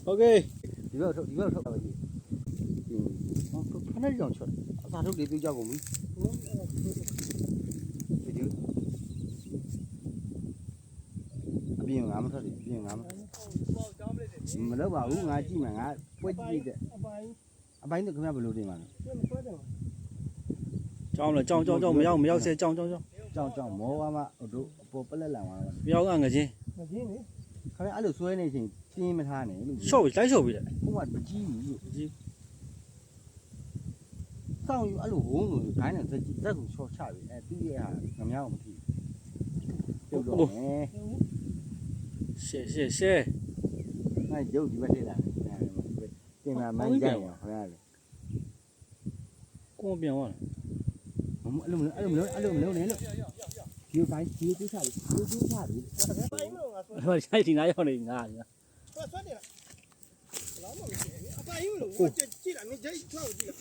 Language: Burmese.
OK，ဒီဘက်ထုတ်ပါပြီခဏကြောင်ချော့အသာထုတ်လေးပြကြကုန်ပြီဒီအပြင်ငါမထွက်ဘူးအပြင်ငါမလုပ်ပါဘူးငါကြည့်မှာငါပွဲကြည့်တဲ့အပိုင်းတော့ခင်ဗျာဘယ်လိုတင်ပါလဲကြောင်းမရောက်စေကြောင်းမောပါမတို့အပေါ်ပလက်လန်သွားတာ မရောက်ကငချင်း ခင်ဗျာအဲ့လိုဆွဲနေချင်းပြင်းမထားနဲ့လို့ ရှော့လိုက်ရှော့ပြီလေ ဟိုကမကြည့်ဘူးလို့စောင်းယူအဲ့လိုဝုန်းလို့ဒိုင်းနဲ့ဇက်ကိုချော့ချပြီအဲသူ့ရဲ့ဟာငမြောက်မထိပြုတ်တော့မယ် ရှေ့ အဲ့ရုပ်ဒီဘက်ထိလာတင်လာမိုင်းကြိုင်ပါခင်ဗျာလေ ကိုပြန်သွား အဲ့လိုမလုပ်နဲ့လို့ဒီပိုင်းဒီကိစ္စလေးဒီကိစ္စလေး ဟိုဆိုင်ဒီနားရောက်နေငါဆွတ်တယ်လားဘယ်လောက်မှမရှိဘူးအပိုင်လို့ကြည့်လာမင်းကြိတ်ချောက်ကြည့်